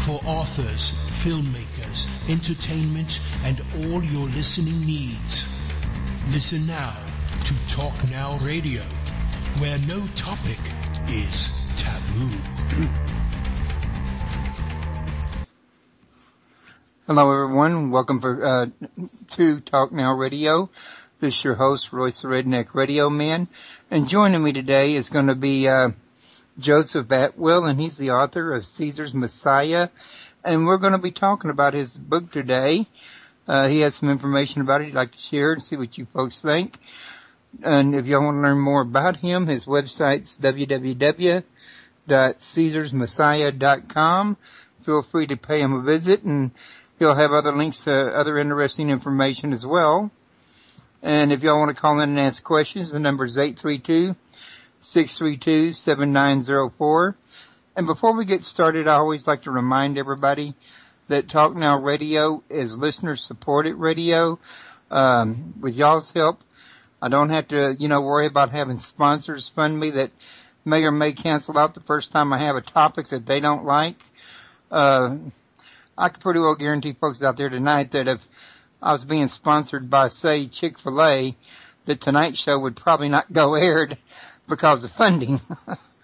for authors, filmmakers, entertainment, and all your listening needs. Listen now to Talk Now Radio, where no topic is taboo. Hello, everyone. Welcome to Talk Now Radio. This is your host, Royce the Redneck Radio Man. And joining me today is going to be Joseph Atwill, and he's the author of Caesar's Messiah. And we're going to be talking about his book today. He has some information about it he'd like to share and see what you folks think. And if y'all want to learn more about him, his website's www.caesarsmessiah.com. Feel free to pay him a visit, and he'll have other links to other interesting information as well. And if y'all want to call in and ask questions, the number is 832-632-7904. And before we get started, I always like to remind everybody that Talk Now Radio is listener-supported radio. With y'all's help, I don't have to, worry about having sponsors fund me that may or may cancel out the first time I have a topic that they don't like. I can pretty well guarantee folks out there tonight that if I was being sponsored by, say, Chick-fil-A, the Tonight Show would probably not go aired because of funding.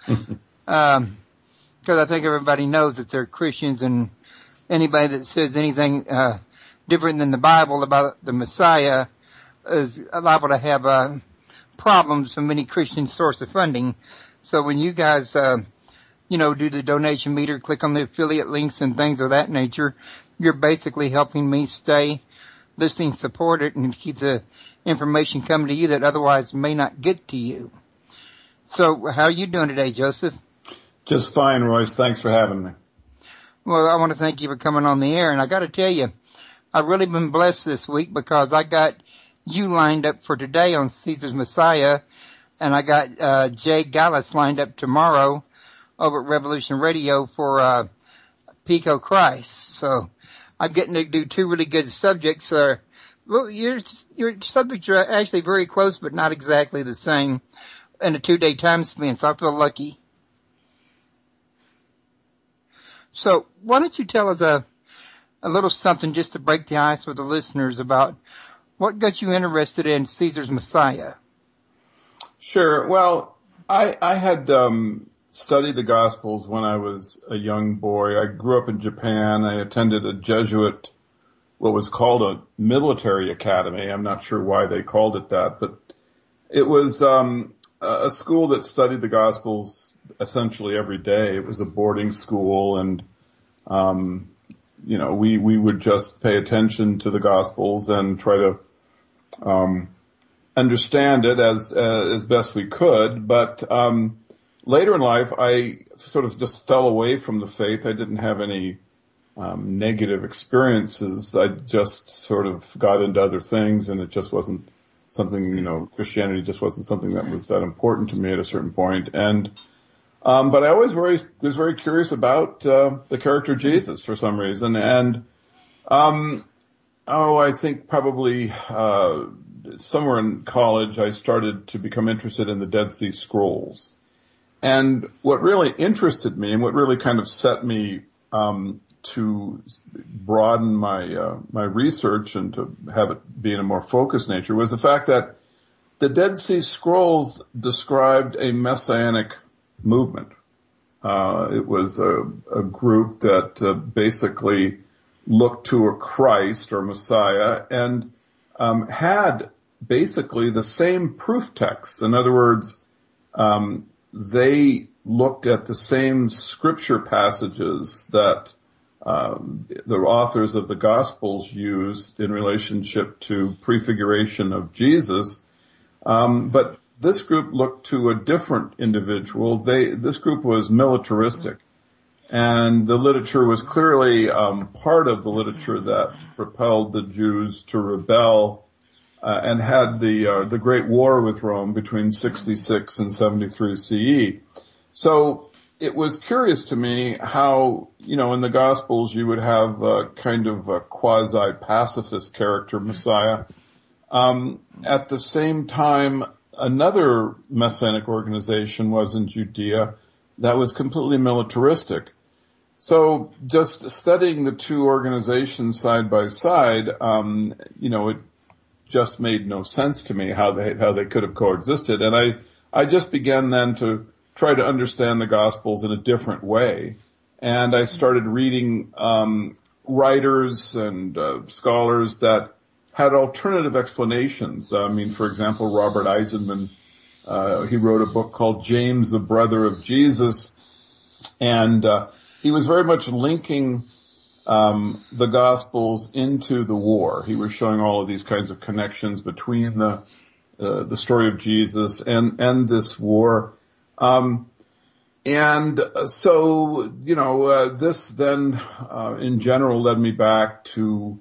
Because I think everybody knows that they're Christians, and anybody that says anything different than the Bible about the Messiah is liable to have problems from any Christian source of funding. So when you guys, do the donation meter, click on the affiliate links and things of that nature, you're basically helping me stay listening supported and keep the information coming to you that otherwise may not get to you. So how are you doing today, Joseph? Just fine, Royce. Thanks for having me. Well, I want to thank you for coming on the air, and I got to tell you, I've really been blessed this week because I got you lined up for today on Caesar's Messiah, and I got Jay Gallus lined up tomorrow over at Revolution Radio for Pico Christ. So I'm getting to do two really good subjects. Well, your subjects are actually very close, but not exactly the same in a 2-day time span, so I feel lucky. So why don't you tell us a little something just to break the ice with the listeners about what got you interested in Caesar's Messiah? Sure. Well, I had studied the Gospels when I was a young boy. I grew up in Japan. I attended a Jesuit, what was called a military academy. I'm not sure why they called it that, but it was a school that studied the Gospels essentially every day. It was a boarding school, and we would just pay attention to the Gospels and try to understand it as best we could. But later in life, I sort of just fell away from the faith. I didn't have any negative experiences. I just sort of got into other things, and it just wasn't something, Christianity just wasn't something that was that important to me at a certain point. And but I always was very curious about the character Jesus for some reason. And I think probably somewhere in college I started to become interested in the Dead Sea Scrolls. And what really interested me and what really kind of set me to broaden my research and to have it be in a more focused nature was the fact that the Dead Sea Scrolls described a Messianic movement. It was a group that basically looked to a Christ or Messiah and had basically the same proof texts. In other words, they looked at the same scripture passages that the authors of the Gospels used in relationship to prefiguration of Jesus, but this group looked to a different individual. This group was militaristic, and the literature was clearly part of the literature that propelled the Jews to rebel and had the Great War with Rome between 66 and 73 CE. So it was curious to me how, in the Gospels you would have kind of a quasi-pacifist character, Messiah. At the same time, another Messianic organization was in Judea that was completely militaristic. So just studying the two organizations side by side, it just made no sense to me how they could have coexisted. And I just began then to try to understand the Gospels in a different way. And I started reading writers and scholars that had alternative explanations. For example, Robert Eisenman, he wrote a book called James, the Brother of Jesus, and he was very much linking the Gospels into the war. He was showing all of these kinds of connections between the story of Jesus and this war. This then, in general, led me back to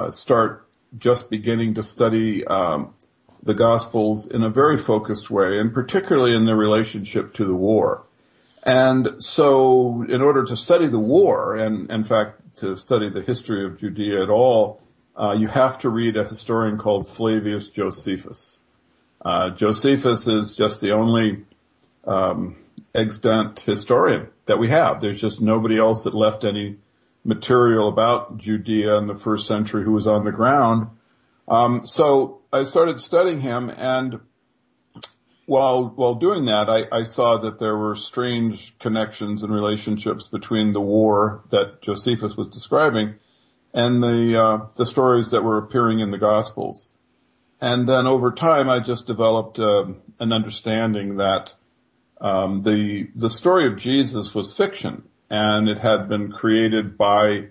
start just beginning to study the Gospels in a very focused way, and particularly in their relationship to the war. And so, in order to study the war, and in fact, to study the history of Judea at all, you have to read a historian called Flavian Josephus. Josephus is just the only extant historian that we have. There's just nobody else that left any material about Judea in the first century who was on the ground. So I started studying him, and while doing that, I saw that there were strange connections and relationships between the war that Josephus was describing and the stories that were appearing in the Gospels. And then over time, I just developed an understanding that the story of Jesus was fiction, and it had been created by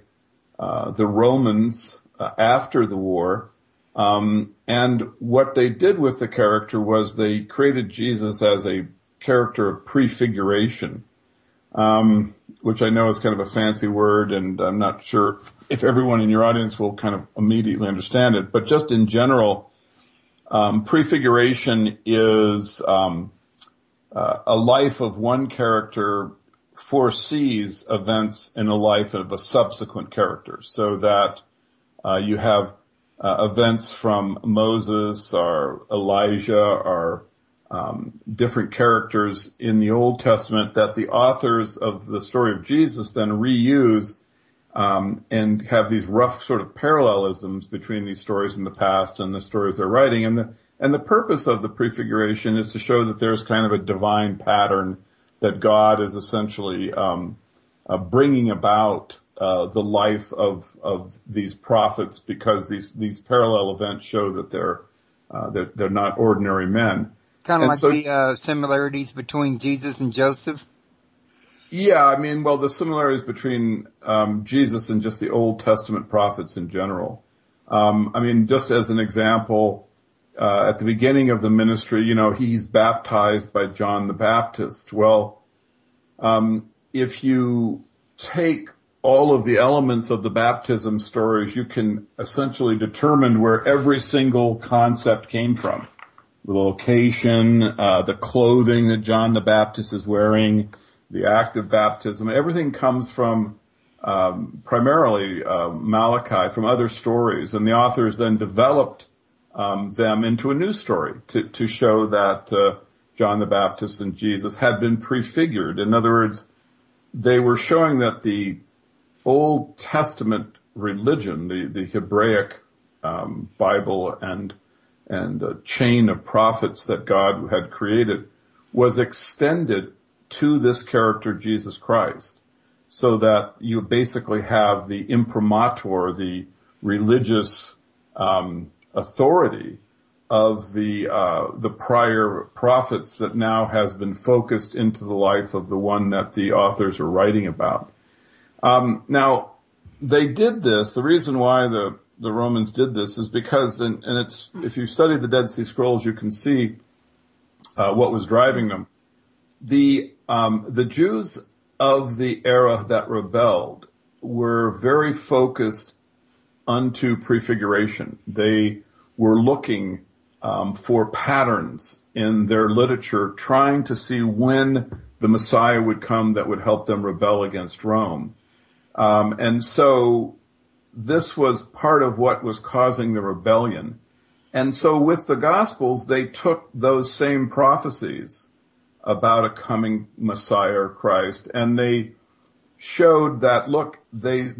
the Romans after the war. And what they did with the character was they created Jesus as a character of prefiguration, which I know is kind of a fancy word, and I'm not sure if everyone in your audience will kind of immediately understand it. But just in general, prefiguration is a life of one character foresees events in the life of a subsequent character, so that you have events from Moses or Elijah or different characters in the Old Testament that the authors of the story of Jesus then reuse and have these rough sort of parallelisms between these stories in the past and the stories they're writing. And the purpose of the prefiguration is to show that there's kind of a divine pattern that God is essentially bringing about the life of these prophets, because these parallel events show that they're not ordinary men. Kind of like the similarities between Jesus and Joseph. Yeah, the similarities between Jesus and just the Old Testament prophets in general. Just as an example, at the beginning of the ministry, he's baptized by John the Baptist. Well, if you take all of the elements of the baptism stories, you can essentially determine where every single concept came from. The location, the clothing that John the Baptist is wearing, the act of baptism, everything comes from primarily Malachi, from other stories, and the authors then developed them into a new story to show that John the Baptist and Jesus had been prefigured. In other words, they were showing that the Old Testament religion, the Hebraic Bible and chain of prophets that God had created, was extended to this character Jesus Christ, so that you basically have the imprimatur, the religious authority of the prior prophets that now has been focused into the life of the one that the authors are writing about. Now, they did this. The reason why the Romans did this is because, and it's, if you study the Dead Sea Scrolls, you can see what was driving them. The Jews of the era that rebelled were very focused unto prefiguration. They were looking for patterns in their literature, trying to see when the Messiah would come that would help them rebel against Rome. And so this was part of what was causing the rebellion. And so with the Gospels, they took those same prophecies about a coming Messiah or Christ, and they showed that, look, they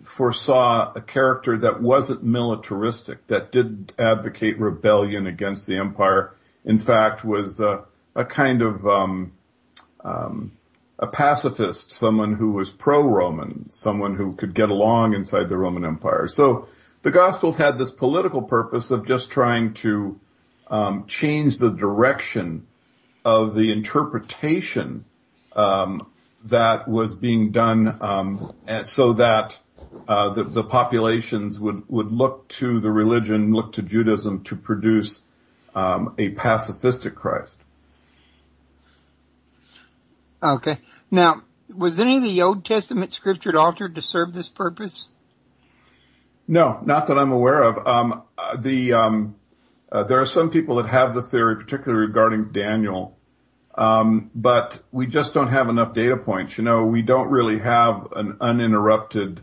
foresaw a character that wasn't militaristic, that didn't advocate rebellion against the empire. In fact, was a kind of a pacifist, someone who was pro-Roman, someone who could get along inside the Roman Empire. So the Gospels had this political purpose of just trying to change the direction of the interpretation that was being done, so that the populations would look to the religion, look to Judaism to produce a pacifistic Christ. Okay. Now, was any of the Old Testament scripture altered to serve this purpose? No, not that I'm aware of. There are some people that have the theory, particularly regarding Daniel, but we just don't have enough data points. We don't really have an uninterrupted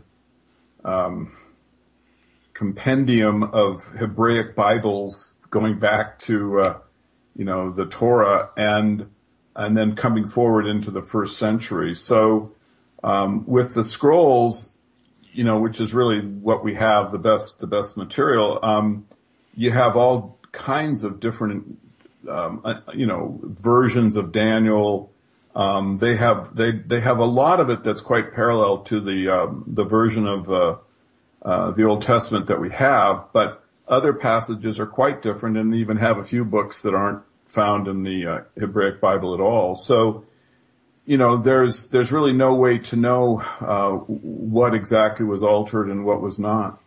compendium of Hebraic Bibles going back to the Torah and then coming forward into the first century. So with the scrolls, which is really what we have, the best material, you have all kinds of different versions of Daniel. They have a lot of it that's quite parallel to the version of the Old Testament that we have, but other passages are quite different, and even have a few books that aren't found in the Hebraic Bible at all. So, there's really no way to know what exactly was altered and what was not.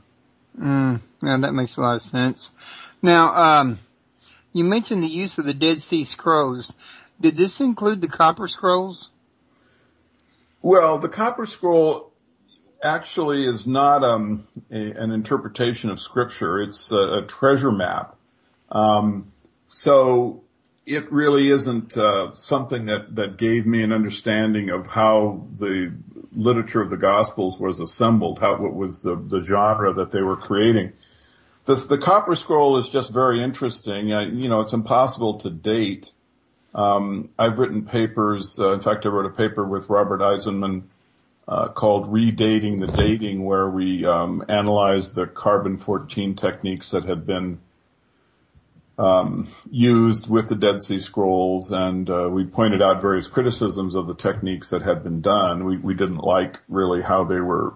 Yeah, that makes a lot of sense. Now, you mentioned the use of the Dead Sea Scrolls. Did this include the Copper Scrolls? Well, the Copper Scroll actually is not an interpretation of Scripture. It's a treasure map. So it really isn't something that gave me an understanding of how the literature of the Gospels was assembled, what was the genre that they were creating. The Copper Scroll is just very interesting. It's impossible to date. I've written papers. In fact, I wrote a paper with Robert Eisenman called Redating the Dating, where we analyzed the carbon-14 techniques that had been used with the Dead Sea Scrolls, and we pointed out various criticisms of the techniques that had been done. We didn't like really how they were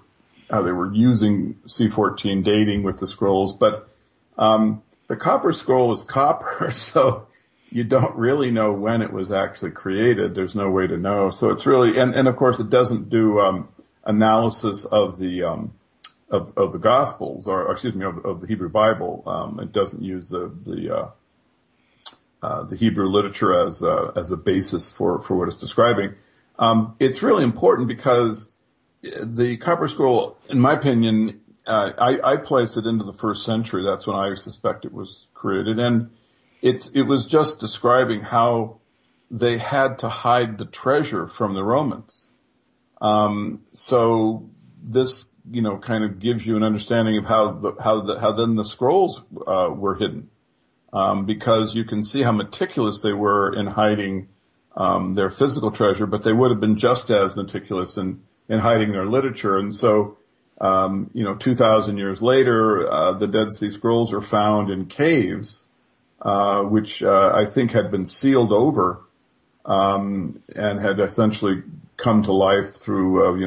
using C14 dating with the scrolls, but the Copper Scroll is copper, so you don't really know when it was actually created. There's no way to know. So it's really, and of course it doesn't do analysis of the of the Gospels, or excuse me, of the Hebrew Bible. It doesn't use the Hebrew literature as a basis for what it's describing. It's really important because the Copper Scroll, in my opinion, I place it into the first century. That's when I suspect it was created, and it was just describing how they had to hide the treasure from the Romans. So this, kind of gives you an understanding of how then the scrolls were hidden, because you can see how meticulous they were in hiding their physical treasure, but they would have been just as meticulous in hiding their literature. And so, 2,000 years later, the Dead Sea Scrolls are found in caves, which I think had been sealed over, and had essentially come to life through,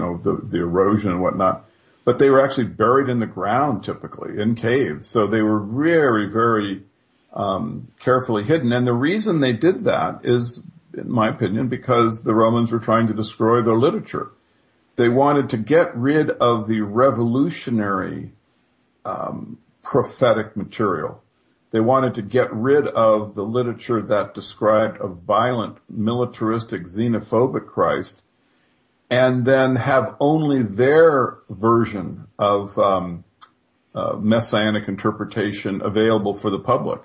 the erosion and whatnot. But they were actually buried in the ground, typically, in caves. So they were very, very carefully hidden. And the reason they did that is, in my opinion, because the Romans were trying to destroy their literature. They wanted to get rid of the revolutionary prophetic material. They wanted to get rid of the literature that described a violent, militaristic, xenophobic Christ, and then have only their version of Messianic interpretation available for the public.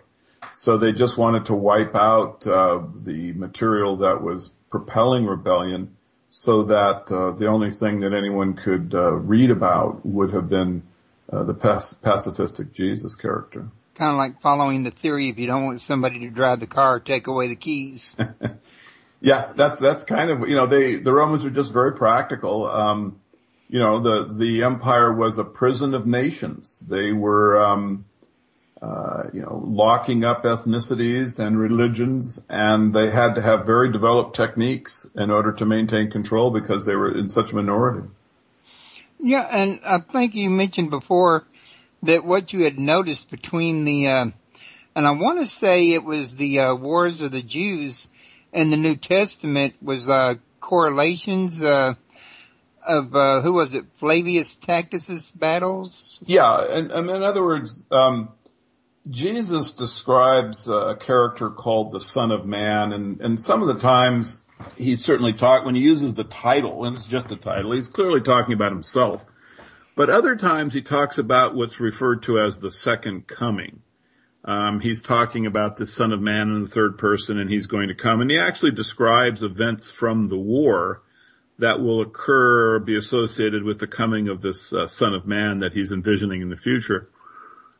So they just wanted to wipe out the material that was propelling rebellion, so that the only thing that anyone could read about would have been the pacifistic Jesus character. Kind of like following the theory, if you don't want somebody to drive the car, take away the keys. Yeah, that's kind of, the Romans were just very practical. The empire was a prison of nations. They were, locking up ethnicities and religions, and they had to have very developed techniques in order to maintain control because they were in such a minority. Yeah, and I think you mentioned before that what you had noticed between and I want to say it was the Wars of the Jews and the New Testament was correlations of who was it, Flavius Tacitus battles? Yeah, and in other words, Jesus describes a character called the Son of Man, and some of the times he's certainly when he uses the title, and it's just a title, he's clearly talking about himself. But other times he talks about what's referred to as the second coming. He's talking about the Son of Man in the third person, and he's going to come. And he actually describes events from the war that will occur or be associated with the coming of this Son of Man that he's envisioning in the future.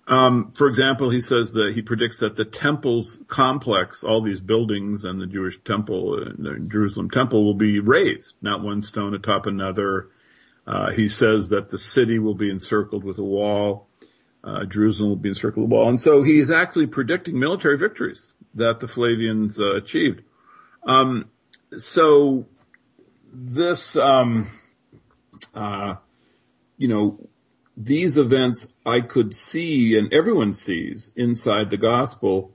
For example, he says that he predicts that the temple's complex, all these buildings and the Jewish temple, the Jerusalem temple, will be raised, not one stone atop another. He says that the city will be encircled with a wall. Jerusalem will be encircled with a wall. And so he's actually predicting military victories that the Flavians achieved. So this, these events I could see, and everyone sees inside the gospel.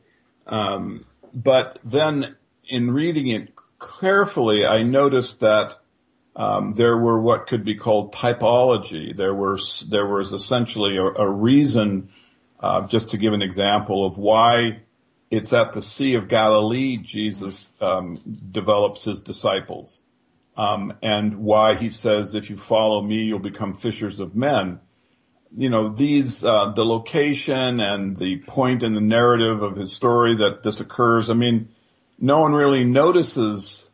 But then in reading it carefully, I noticed that there were what could be called typology. There was essentially a reason, just to give an example of why it's at the Sea of Galilee Jesus develops his disciples, and why he says, "If you follow me, you'll become fishers of men." The location and the point in the narrative of his story that this occurs. I mean, no one really notices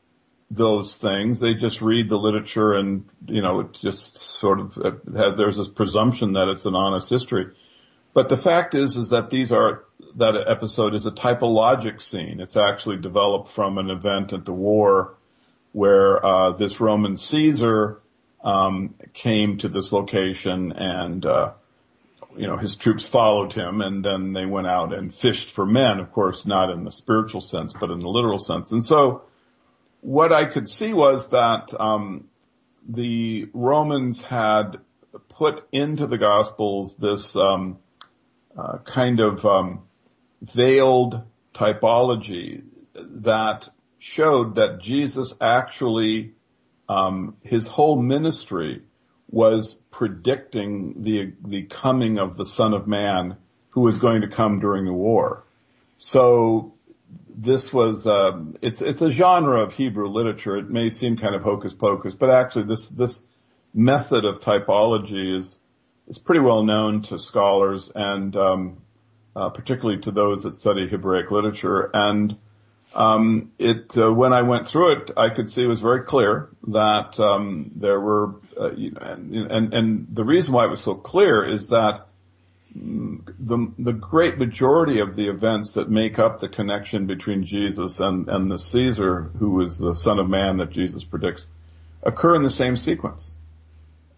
those things. They just read the literature and, it just sort of, there's this presumption that it's an honest history. But the fact is that that episode is a typologic scene. It's actually developed from an event at the war where, this Roman Caesar, came to this location and, his troops followed him, and then they went out and fished for men, of course, not in the spiritual sense, but in the literal sense. And so, what I could see was that the Romans had put into the Gospels this kind of veiled typology that showed that Jesus actually, his whole ministry was predicting the coming of the Son of Man who was going to come during the war. So this was, it's a genre of Hebrew literature. It may seem kind of hocus pocus, but actually this method of typology is pretty well known to scholars and, particularly to those that study Hebraic literature. And, when I went through it, I could see it was very clear that, there were, and the reason why it was so clear is that the great majority of the events that make up the connection between Jesus and the Caesar, who is the Son of Man that Jesus predicts, occur in the same sequence.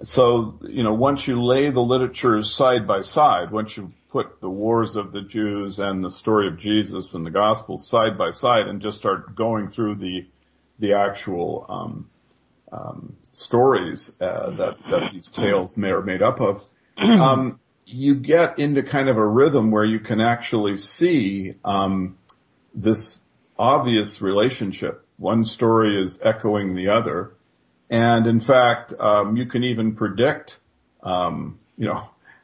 So, once you lay the literatures side by side, once you put the Wars of the Jews and the story of Jesus and the Gospels side by side and just start going through the actual stories that these tales are made up of, you get into kind of a rhythm where you can actually see this obvious relationship. One story is echoing the other. And in fact, you can even predict,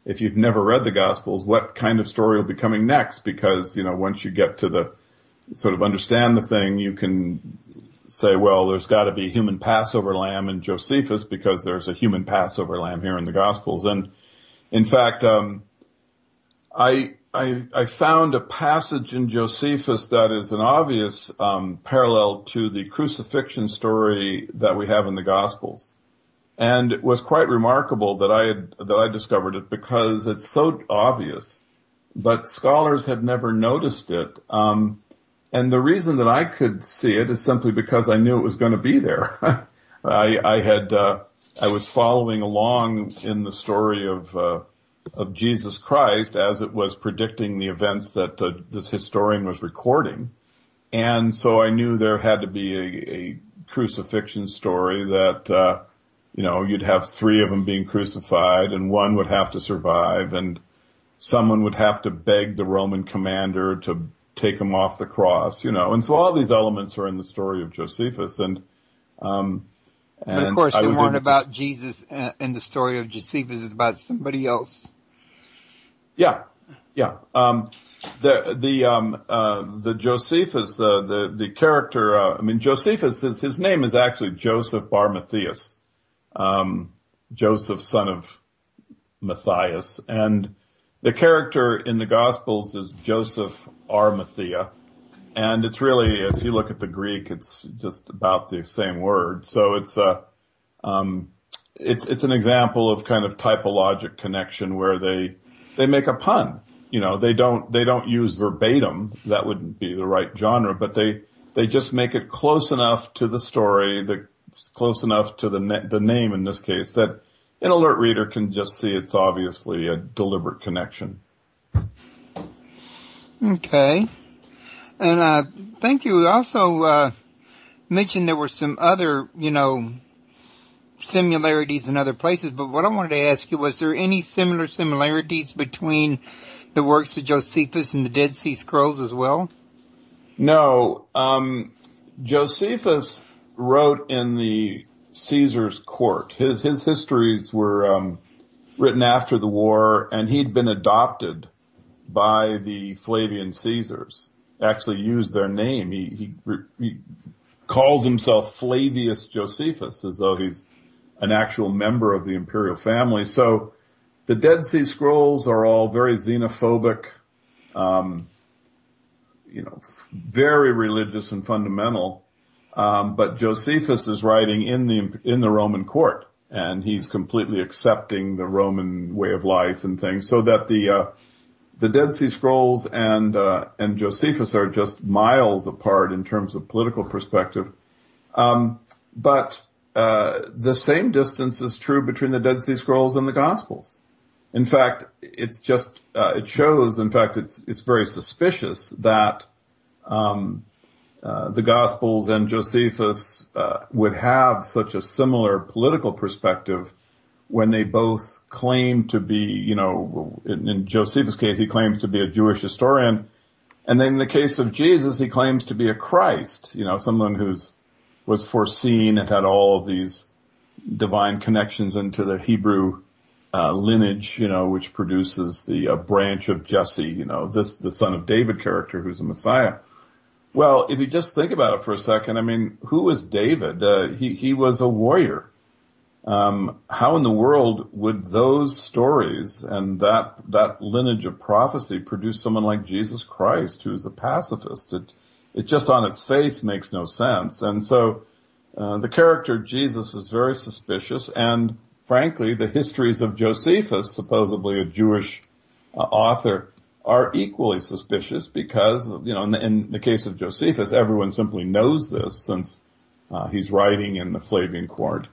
if you've never read the Gospels, what kind of story will be coming next, because, once you get to the sort of understand the thing, you can say, well, there's got to be a human Passover lamb in Josephus because there's a human Passover lamb here in the Gospels. And in fact, I found a passage in Josephus that is an obvious parallel to the crucifixion story that we have in the Gospels. And it was quite remarkable that I discovered it because it's so obvious, but scholars had never noticed it. And the reason that I could see it is simply because I knew it was going to be there. I was following along in the story of Jesus Christ as it was predicting the events that this historian was recording. And so I knew there had to be a crucifixion story that, you'd have three of them being crucified and one would have to survive and someone would have to beg the Roman commander to take him off the cross, and so all these elements are in the story of Josephus but of course they weren't about Jesus in the story of Josephus, it's about somebody else. Yeah. The Josephus, the character, Josephus, his name is actually Joseph Bar Matthias, Joseph son of Matthias, and the character in the Gospels is Joseph Arimathea, and it's really, if you look at the Greek, it's just about the same word. So it's an example of kind of typologic connection where they make a pun. They don't use verbatim. That wouldn't be the right genre, but they just make it close enough to the story, close enough to the name in this case, that an alert reader can just see it's obviously a deliberate connection. Okay. And I think you also mentioned there were some other, similarities in other places, but what I wanted to ask you, was there any similarities between the works of Josephus and the Dead Sea Scrolls as well? No. Josephus wrote in the Caesar's court. His histories were written after the war, and he'd been adopted by the Flavian Caesars. Actually used their name. He calls himself Flavius Josephus, as though he's an actual member of the imperial family. So the Dead Sea Scrolls are all very xenophobic, very religious and fundamental. But Josephus is writing in the Roman court, and he's completely accepting the Roman way of life and things, so that the Dead Sea Scrolls and Josephus are just miles apart in terms of political perspective. But the same distance is true between the Dead Sea Scrolls and the Gospels. In fact, it's just, it shows, in fact, it's very suspicious that, the Gospels and Josephus, would have such a similar political perspective when they both claim to be, in Josephus' case, he claims to be a Jewish historian. And then in the case of Jesus, he claims to be a Christ, someone was foreseen and had all of these divine connections into the Hebrew lineage, which produces the branch of Jesse, the son of David character who's a Messiah. Well, if you just think about it for a second, who was David? He was a warrior. How in the world would those stories and that lineage of prophecy produce someone like Jesus Christ, who's a pacifist? It just on its face makes no sense. And so, the character Jesus is very suspicious, and frankly, the histories of Josephus, supposedly a Jewish author, are equally suspicious because, in the case of Josephus, everyone simply knows this since he's writing in the Flavian court.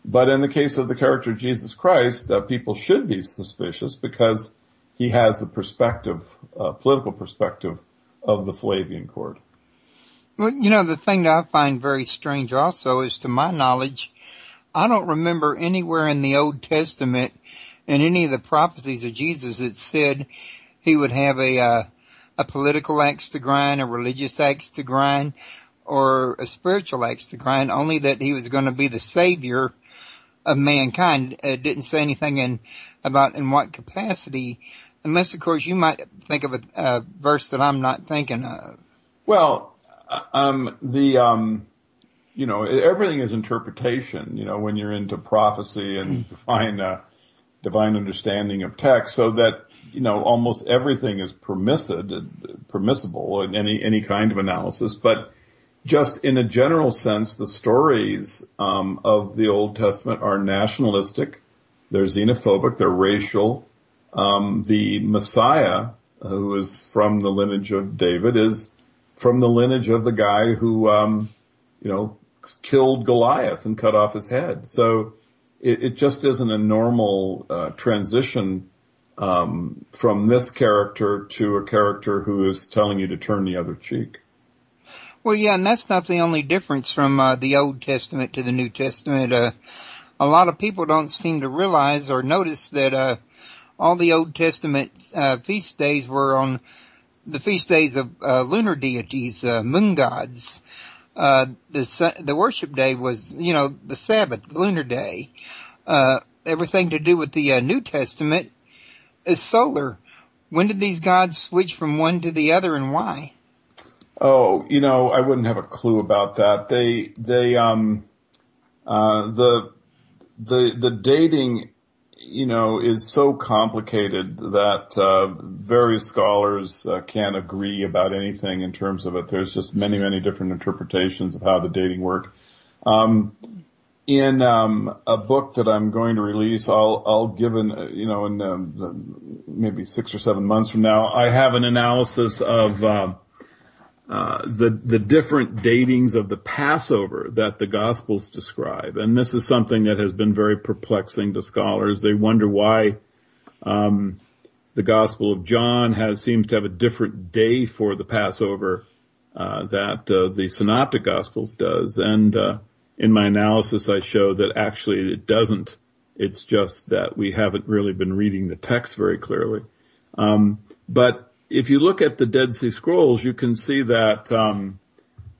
But in the case of the character Jesus Christ, people should be suspicious because he has the political perspective of the Flavian court. Well, the thing that I find very strange also is, to my knowledge, I don't remember anywhere in the Old Testament in any of the prophecies of Jesus that said he would have a political axe to grind, a religious axe to grind, or a spiritual axe to grind, only that he was going to be the savior of mankind. It didn't say anything about in what capacity, unless, of course, you might think of a verse that I'm not thinking of. Well, everything is interpretation, when you're into prophecy and divine understanding of text, so that, almost everything is permissible in any kind of analysis. But just in a general sense, the stories, of the Old Testament are nationalistic. They're xenophobic. They're racial. The Messiah, who is from the lineage of David, is from the lineage of the guy who, killed Goliath and cut off his head. So it just isn't a normal transition from this character to a character who is telling you to turn the other cheek. Well, yeah, and that's not the only difference from the Old Testament to the New Testament. A lot of people don't seem to realize or notice that all the Old Testament feast days were on the feast days of lunar deities, moon gods. The worship day was, the Sabbath, lunar day. Everything to do with the New Testament is solar. When did these gods switch from one to the other, and why? Oh, I wouldn't have a clue about that. The dating, is so complicated that various scholars can't agree about anything in terms of it. There's just many, many different interpretations of how the dating worked. In a book that I'm going to release, I'll give in maybe 6 or 7 months from now, I have an analysis of the different datings of the Passover that the Gospels describe. And this is something that has been very perplexing to scholars. They wonder why the Gospel of John seems to have a different day for the Passover that the Synoptic Gospels does. And in my analysis, I show that actually it doesn't. It's just that we haven't really been reading the text very clearly. But if you look at the Dead Sea Scrolls, you can see that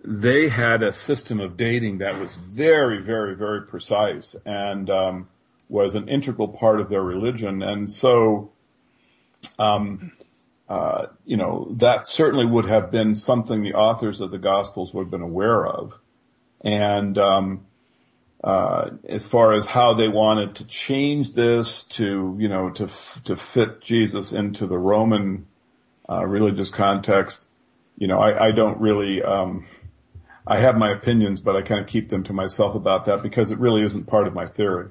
they had a system of dating that was very, very, very precise and was an integral part of their religion. And so, that certainly would have been something the authors of the Gospels would have been aware of. And as far as how they wanted to change this to fit Jesus into the Roman religious context, I don't really, I have my opinions, but I kind of keep them to myself about that because it really isn't part of my theory.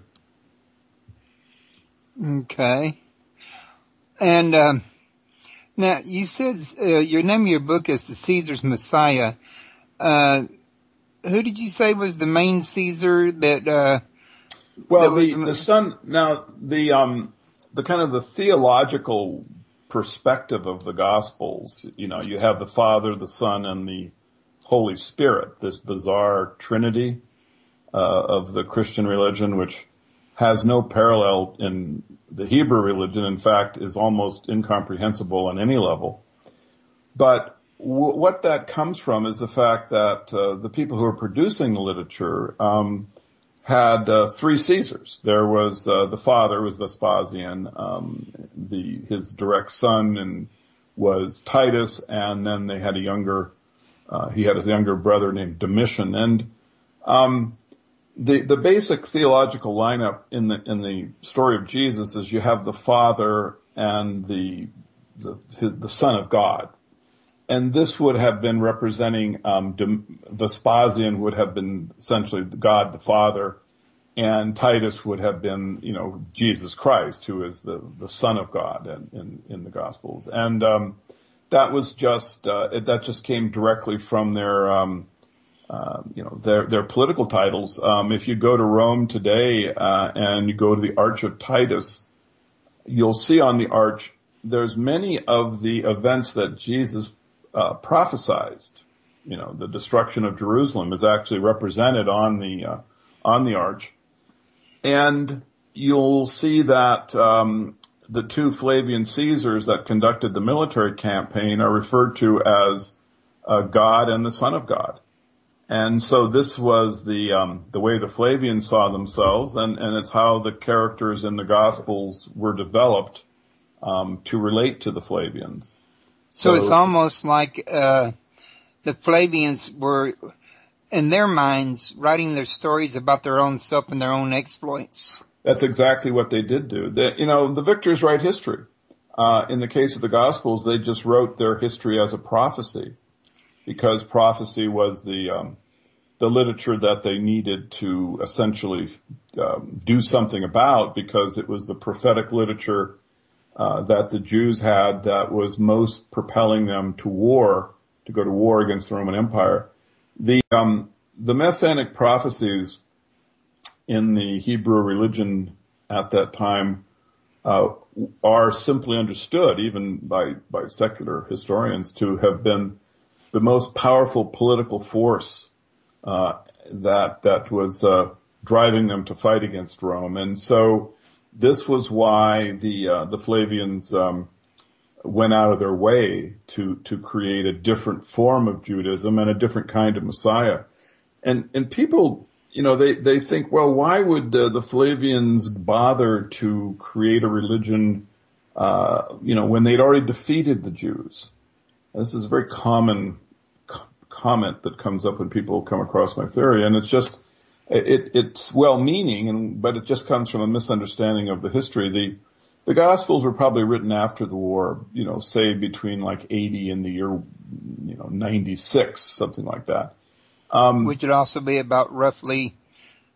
Okay. And, now you said, your name of your book is The Caesar's Messiah. Who did you say was the main Caesar that, the son, now the kind of the theological perspective of the Gospels, you have the Father, the Son, and the Holy Spirit, this bizarre Trinity of the Christian religion, which has no parallel in the Hebrew religion. In fact, is almost incomprehensible on any level. But what that comes from is the fact that the people who are producing the literature had three Caesars. There was the father was Vespasian, his direct son was Titus, and then they had he had a younger brother named Domitian. And the basic theological lineup in the story of Jesus is you have the Father and the Son of God. And this would have been representing Vespasian would have been essentially God the Father, and Titus would have been, Jesus Christ, who is the Son of God in the Gospels. And that was just that just came directly from their political titles. If you go to Rome today and you go to the Arch of Titus, you'll see on the arch there's many of the events that Jesus prophesied. The destruction of Jerusalem is actually represented on the arch, and you'll see that the two Flavian Caesars that conducted the military campaign are referred to as God and the Son of God. And so this was the way the Flavians saw themselves, and it's how the characters in the Gospels were developed to relate to the Flavians. So it's almost like the Flavians were, in their minds, writing their stories about their own self and their own exploits. That's exactly what they did do. The victors write history. In the case of the Gospels, they just wrote their history as a prophecy, because prophecy was the literature that they needed to essentially do something about, because it was the prophetic literature that the Jews had that was most propelling them to war to go to war against the Roman Empire. The Messianic prophecies in the Hebrew religion at that time are simply understood, even by secular historians, to have been the most powerful political force that was driving them to fight against Rome. And so this was why the Flavians went out of their way to create a different form of Judaism and a different kind of Messiah. And people, they think, well, why would the Flavians bother to create a religion, when they'd already defeated the Jews? This is a very common comment that comes up when people come across my theory, and it's just, it's well-meaning, but it just comes from a misunderstanding of the history. The Gospels were probably written after the war, say between like 80 and the year, 96, something like that. Which would also be about roughly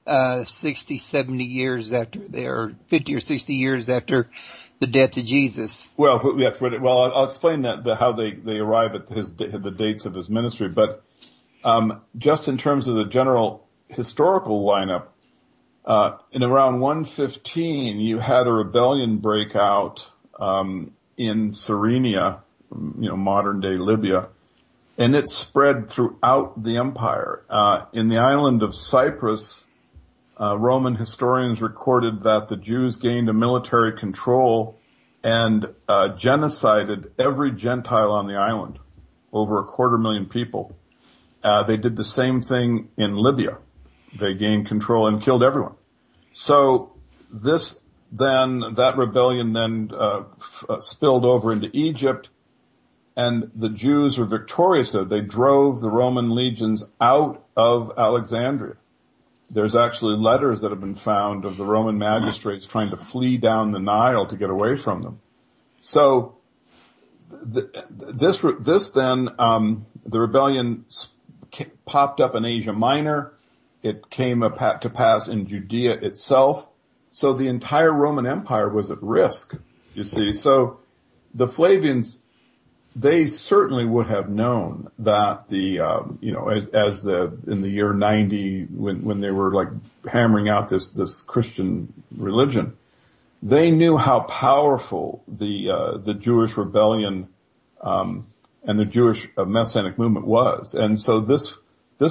60, 70 years after, or 50 or 60 years after the death of Jesus. Well, that's what. I'll explain how they arrive at the dates of his ministry. But just in terms of the general historical lineup, in around 115, you had a rebellion break out in Cyrenia, modern day Libya. And it spread throughout the empire. In the island of Cyprus, Roman historians recorded that the Jews gained a military control and genocided every Gentile on the island, over 250,000 people. They did the same thing in Libya. They gained control and killed everyone. So that rebellion then spilled over into Egypt. And the Jews were victorious. They drove the Roman legions out of Alexandria. There's actually letters that have been found of the Roman magistrates trying to flee down the Nile to get away from them. So this then, the rebellion popped up in Asia Minor. It came to pass in Judea itself. So the entire Roman Empire was at risk, you see. So the Flavians, they certainly would have known that in the year 90, when they were like hammering out this Christian religion, they knew how powerful the Jewish rebellion, and the Jewish Messianic movement was. And so this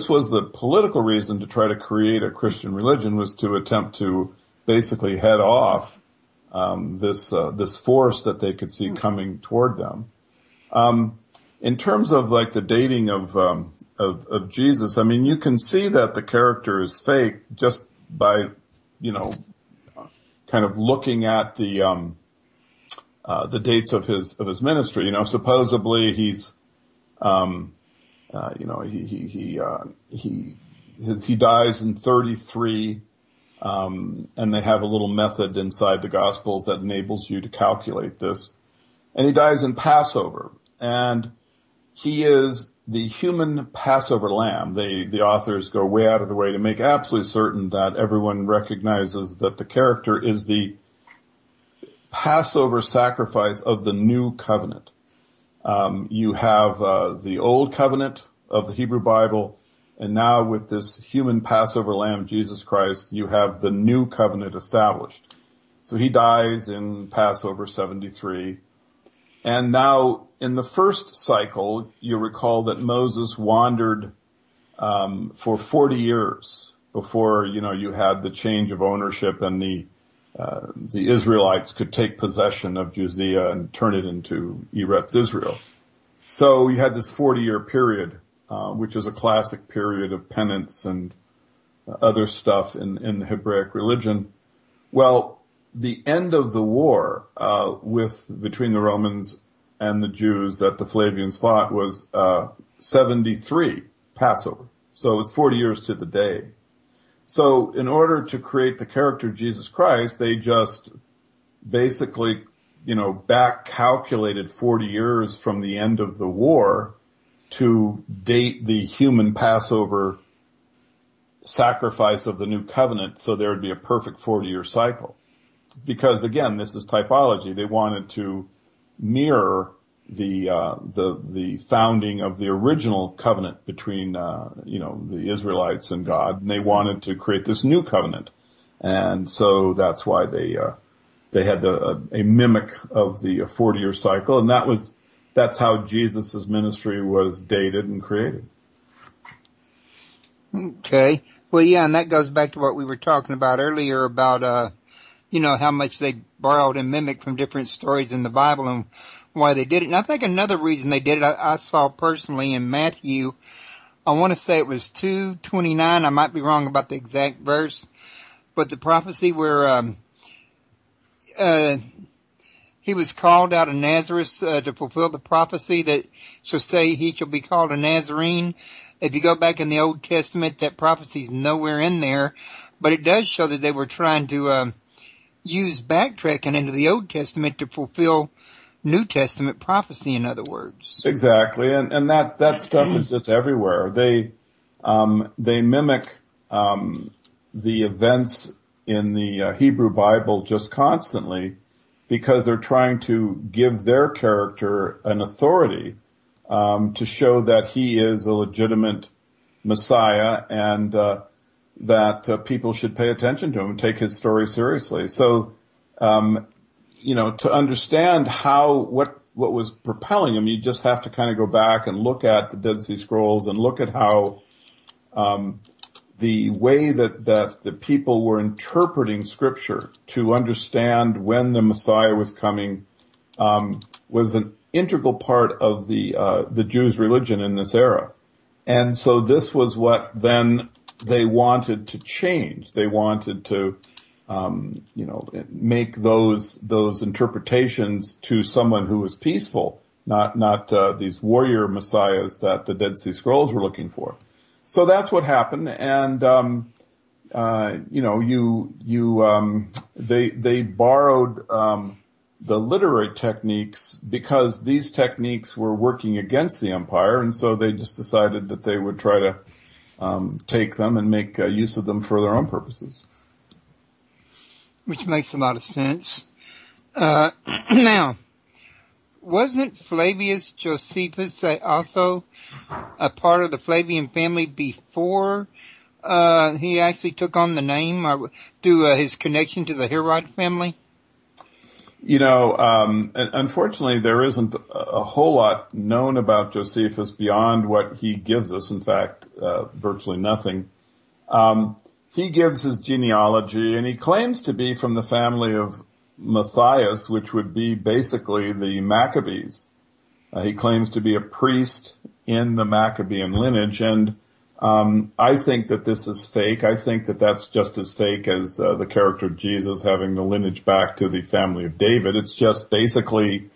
was the political reason to try to create a Christian religion, was to attempt to basically head off, this force that they could see coming toward them. In terms of like the dating of Jesus, I mean, you can see that the character is fake just by, kind of looking at the dates of his ministry. Supposedly he's, he dies in 33, and they have a little method inside the Gospels that enables you to calculate this. And he dies in Passover. And he is the human Passover lamb. The authors go way out of the way to make absolutely certain that everyone recognizes that the character is the Passover sacrifice of the new covenant. You have the old covenant of the Hebrew Bible, and now with this human Passover lamb, Jesus Christ, you have the new covenant established. So he dies in Passover 73. And now, in the first cycle, you recall that Moses wandered for 40 years before, you had the change of ownership and the Israelites could take possession of Judea and turn it into Eretz Israel. So you had this 40-year period, which is a classic period of penance and other stuff in the Hebraic religion. Well, the end of the war between the Romans and the Jews that the Flavians fought was 73 Passover. So it was 40 years to the day. So in order to create the character of Jesus Christ, they just basically, back calculated 40 years from the end of the war to date the human Passover sacrifice of the new covenant, so there would be a perfect 40-year cycle. Because again, this is typology. They wanted to mirror the founding of the original covenant between the Israelites and God, and they wanted to create this new covenant, and so that's why they had a mimic of the 40-year cycle, and that's how Jesus' ministry was dated and created. Okay. Well, yeah, and that goes back to what we were talking about earlier about, how much they borrowed and mimicked from different stories in the Bible and why they did it. And I think another reason they did it, I saw personally in Matthew, I want to say it was 2:29. I might be wrong about the exact verse, but the prophecy where, he was called out of Nazareth, to fulfill the prophecy that shall say he shall be called a Nazarene. If you go back in the Old Testament, that prophecy's nowhere in there, but it does show that they were trying to use backtracking into the Old Testament to fulfill New Testament prophecy, in other words. Exactly, and that stuff is just everywhere. They mimic the events in the Hebrew Bible just constantly because they're trying to give their character an authority to show that he is a legitimate Messiah and that people should pay attention to him and take his story seriously. So, to understand what was propelling him, you just have to kind of go back and look at the Dead Sea Scrolls and look at how the way that the people were interpreting Scripture to understand when the Messiah was coming was an integral part of the Jews' religion in this era. And so this was what then they wanted to change. They wanted to, make those interpretations to someone who was peaceful, not these warrior messiahs that the Dead Sea Scrolls were looking for. So that's what happened. And, they borrowed, the literary techniques because these techniques were working against the empire, and so they just decided that they would try to take them and make use of them for their own purposes. Which makes a lot of sense. Now, wasn't Flavius Josephus also a part of the Flavian family before he actually took on the name through his connection to the Herod family? Unfortunately, there isn't a whole lot known about Josephus beyond what he gives us. In fact, virtually nothing. He gives his genealogy, and he claims to be from the family of Matthias, which would be basically the Maccabees. He claims to be a priest in the Maccabean lineage, and I think that this is fake. I think that that's just as fake as the character of Jesus having the lineage back to the family of David. It's just basically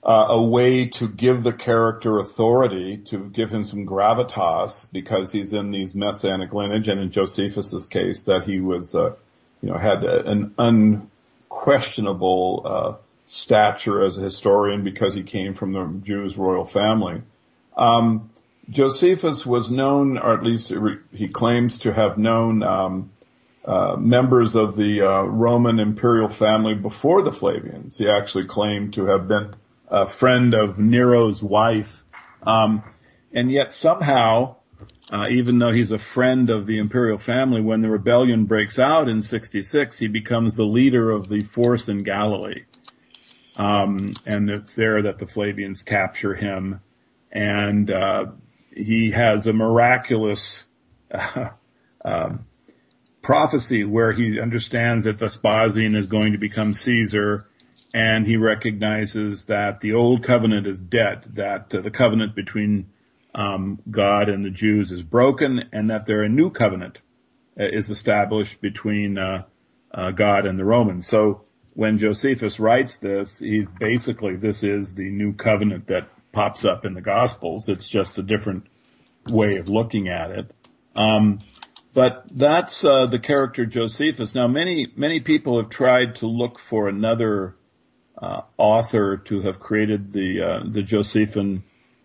a way to give the character authority, to give him some gravitas, because he's in these Messianic lineage, and in Josephus's case, that he was, had an unquestionable stature as a historian because he came from the Jews' royal family. Josephus was known, or at least he claims to have known members of the Roman imperial family before the Flavians. He actually claimed to have been a friend of Nero's wife, and yet somehow, even though he's a friend of the imperial family, when the rebellion breaks out in 66, he becomes the leader of the force in Galilee. And it's there that the Flavians capture him, and he has a miraculous prophecy where he understands that Vespasian is going to become Caesar, and he recognizes that the old covenant is dead, that the covenant between God and the Jews is broken, and that a new covenant is established between God and the Romans. So when Josephus writes this, this is the new covenant that pops up in the Gospels. It's just a different way of looking at it. But that's the character Josephus. Now, many people have tried to look for another author to have created the Josephan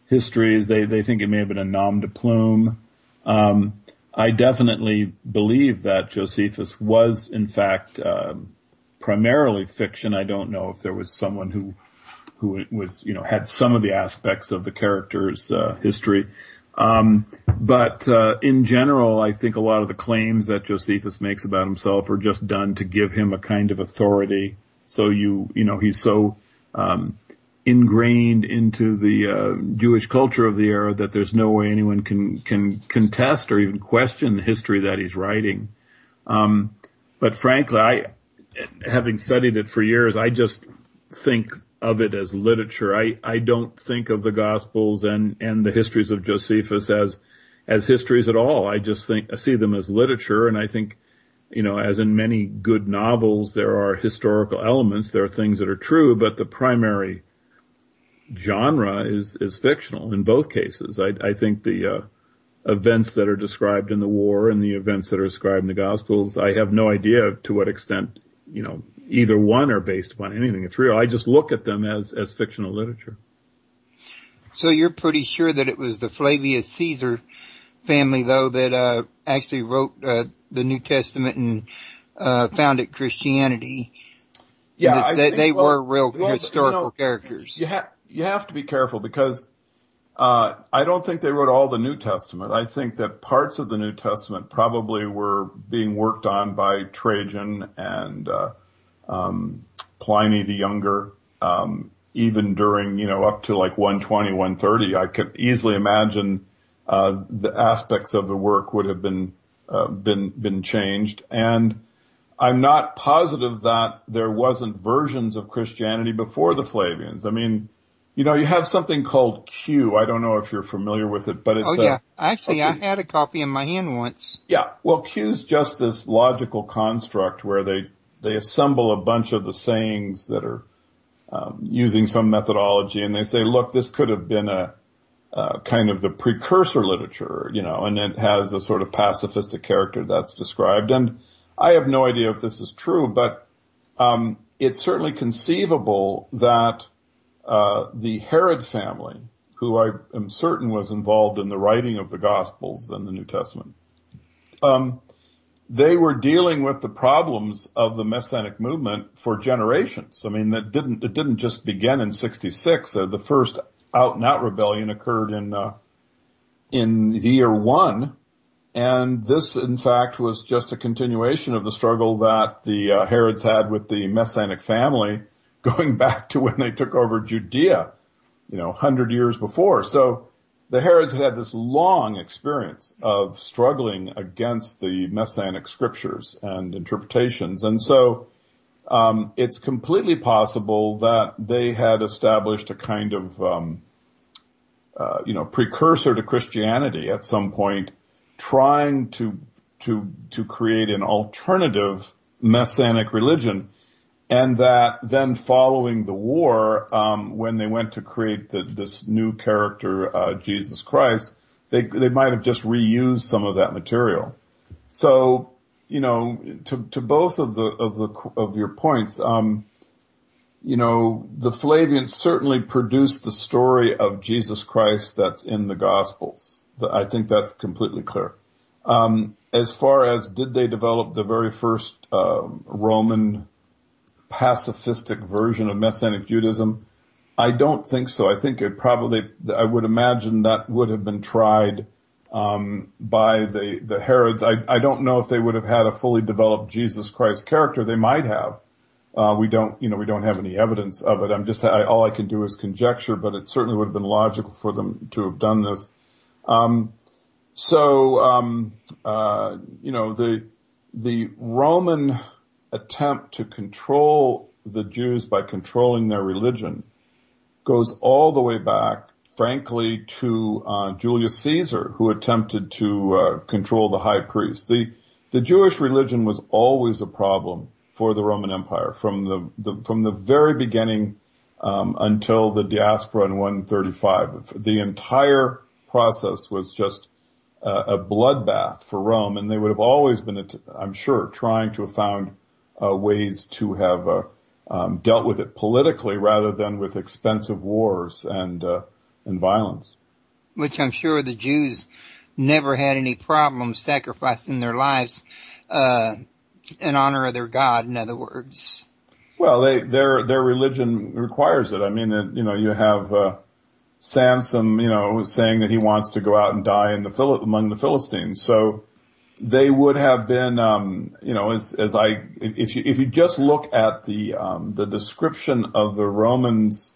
histories. They think it may have been a nom de plume. I definitely believe that Josephus was, in fact, primarily fiction. I don't know if there was someone who who was, had some of the aspects of the character's history. But in general, I think a lot of the claims that Josephus makes about himself are just done to give him a kind of authority. So he's so ingrained into the Jewish culture of the era that there's no way anyone can contest or even question the history that he's writing. But frankly, having studied it for years, I just think of it as literature. I don't think of the Gospels and the histories of Josephus as histories at all. I see them as literature, and I think, as in many good novels, there are historical elements, there are things that are true, but the primary genre is fictional in both cases. I think the events that are described in the war and the events that are described in the Gospels, I have no idea to what extent, either one are based upon anything that's real. I just look at them as fictional literature. So you're pretty sure that it was the Flavius Caesar family, though, that actually wrote the New Testament and founded Christianity? Yeah, I think they were real historical characters. You have to be careful because I don't think they wrote all the New Testament. I think that parts of the New Testament probably were being worked on by Trajan and Pliny the Younger, even during, up to like 120, 130. I could easily imagine the aspects of the work would have been changed. And I'm not positive that there wasn't versions of Christianity before the Flavians. I mean, you have something called Q. I don't know if you're familiar with it, but it's... Oh, yeah. Actually, I had a copy in my hand once. Yeah. Well, Q's just this logical construct where they assemble a bunch of the sayings that are using some methodology, and they say, look, this could have been a kind of the precursor literature, and it has a sort of pacifistic character that's described. And I have no idea if this is true, but it's certainly conceivable that the Herod family, who I am certain was involved in the writing of the Gospels and the New Testament, they were dealing with the problems of the Messianic movement for generations. I mean, it didn't just begin in 66. The first out-and-out rebellion occurred in the year 1. And this, in fact, was just a continuation of the struggle that the Herods had with the Messianic family going back to when they took over Judea, 100 years before. So the Herods had this long experience of struggling against the Messianic scriptures and interpretations. And so it's completely possible that they had established a kind of, precursor to Christianity at some point, trying to create an alternative Messianic religion. And that then following the war, when they went to create this new character, Jesus Christ, they might have just reused some of that material. So, to both of your points, the Flavians certainly produced the story of Jesus Christ that's in the Gospels. I think that's completely clear. As far as did they develop the very first Roman pacifistic version of Messianic Judaism, I don't think so. I think I would imagine that would have been tried by the Herods. I don't know if they would have had a fully developed Jesus Christ character. They might have. We don't have any evidence of it. All I can do is conjecture, but it certainly would have been logical for them to have done this. The Roman attempt to control the Jews by controlling their religion goes all the way back, frankly, to Julius Caesar, who attempted to control the high priest. The Jewish religion was always a problem for the Roman Empire from the very beginning until the diaspora in 135. The entire process was just a bloodbath for Rome, and they would have always been, I'm sure, trying to have found ways to have dealt with it politically rather than with expensive wars and violence. Which I'm sure the Jews never had any problem sacrificing their lives in honor of their God, in other words. Well, their religion requires it. I mean, you have Samson, saying that he wants to go out and die among the Philistines. So they would have been, if you just look at the description of the Romans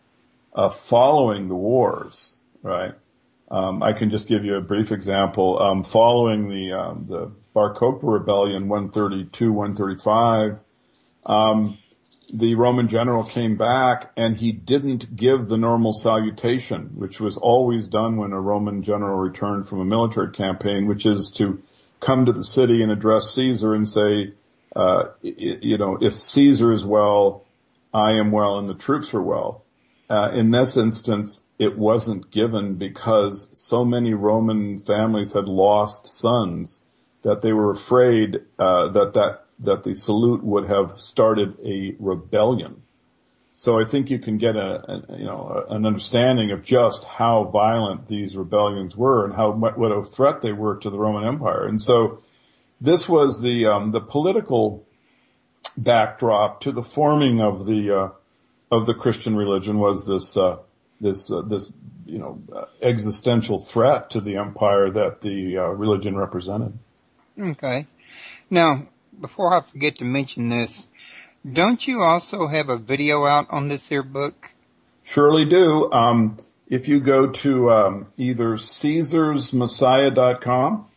following the wars, right? I can just give you a brief example. Following the Bar Kokhba rebellion, 132, 135. The Roman general came back and he didn't give the normal salutation, which was always done when a Roman general returned from a military campaign, which is to come to the city and address Caesar and say, if Caesar is well, I am well, and the troops are well. In this instance, it wasn't given because so many Roman families had lost sons that they were afraid that the salute would have started a rebellion. So I think you can get an understanding of just how violent these rebellions were and what a threat they were to the Roman Empire. And so this was the political backdrop to the forming of the Christian religion, was this existential threat to the empire that the religion represented. Okay. Now, before I forget to mention this, don't you also have a video out on this here book? Surely do. If you go to either CaesarsMessiah.com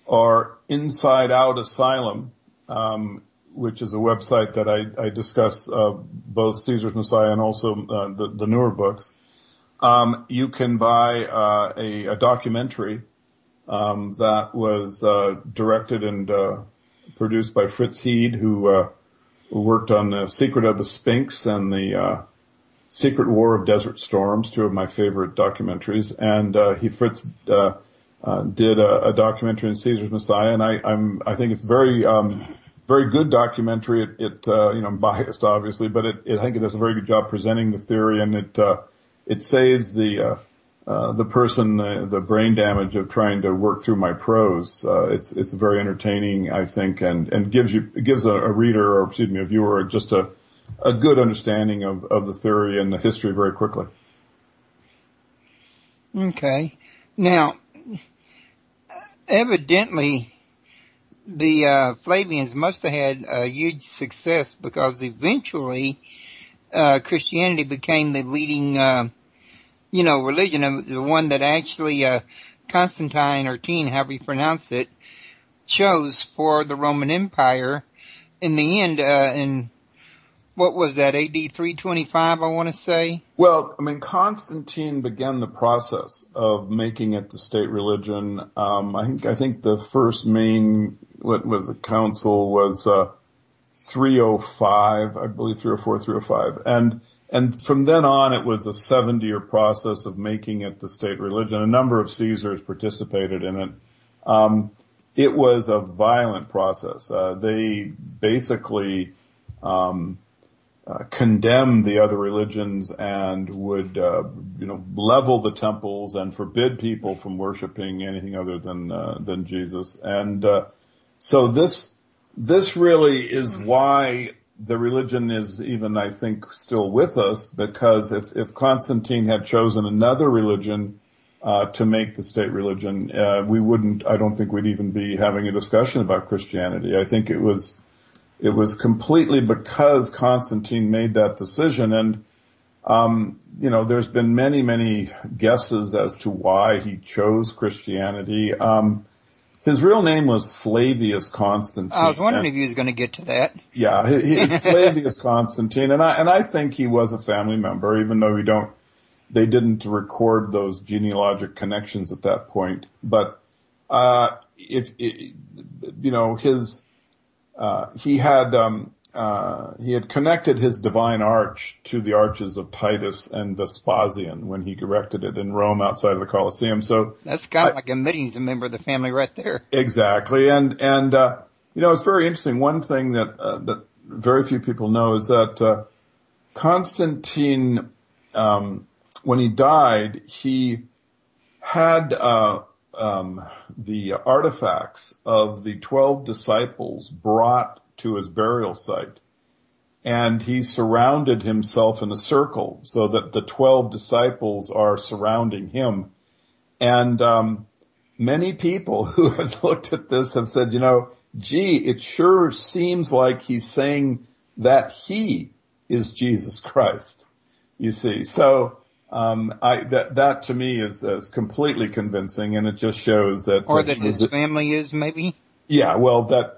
or Inside Out Asylum, which is a website that I discuss both Caesar's Messiah and also the newer books, you can buy a documentary that was directed and produced by Fritz Heed, who worked on The Secret of the Sphinx and The Secret War of Desert Storms, two of my favorite documentaries. And Fritz did a documentary on Caesar's Messiah, and I think it's very good documentary. I'm biased obviously, but I think it does a very good job presenting the theory, and it saves the person the brain damage of trying to work through my prose. It's very entertaining, I think, and gives a reader, or excuse me, a viewer, just a good understanding of the theory and the history very quickly. Okay. Now, evidently, the Flavians must have had a huge success, because eventually Christianity became the leading religion, the one that actually Constantine, or however you pronounce it, chose for the Roman Empire in the end, in what was that, AD 325, I want to say? Well, I mean, Constantine began the process of making it the state religion. I think the first main, the council was 305, I believe 304, 305. And from then on, it was a 70-year process of making it the state religion. A number of Caesars participated in it. It was a violent process. They basically condemned the other religions and would, level the temples and forbid people from worshiping anything other than Jesus. And so this really is why the religion is even, I think, still with us, because if Constantine had chosen another religion to make the state religion, I don't think we'd even be having a discussion about Christianity. I think it was completely because Constantine made that decision. And there's been many, many guesses as to why he chose Christianity. His real name was Flavius Constantine. I was wondering if he was going to get to that. Yeah, it's Flavius Constantine, and I think he was a family member, even though they didn't record those genealogic connections at that point. But he had connected his divine arch to the arches of Titus and Vespasian when he erected it in Rome outside of the Colosseum. So that's kind of like admitting he's a member of the family right there. Exactly. And it's very interesting. One thing that very few people know is that Constantine, when he died, he had the artifacts of the 12 disciples brought to his burial site. and he surrounded himself in a circle so that the 12 disciples are surrounding him. And many people who have looked at this have said, gee, it sure seems like he's saying that he is Jesus Christ, you see. So that to me is completely convincing, and it just shows that... Or that his family is, maybe? Yeah, well, the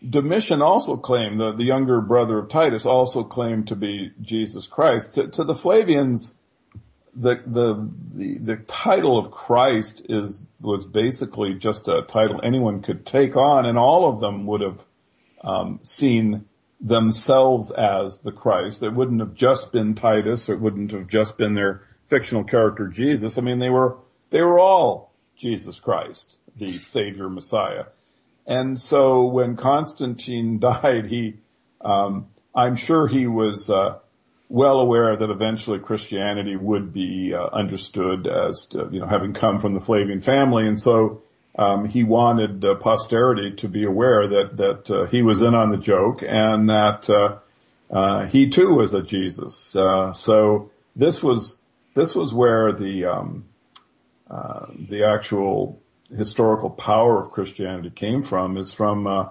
Domitian also claimed, the younger brother of Titus also claimed to be Jesus Christ. To the Flavians, the title of Christ was basically just a title anyone could take on, and all of them would have seen themselves as the Christ. It wouldn't have just been Titus, or it wouldn't have just been their fictional character Jesus. I mean, they were all Jesus Christ, the Savior Messiah. And so when Constantine died, I'm sure he was well aware that eventually Christianity would be understood as having come from the Flavian family, and so he wanted posterity to be aware that he was in on the joke, and that he too was a Jesus. So this was where the actual historical power of Christianity came from, is from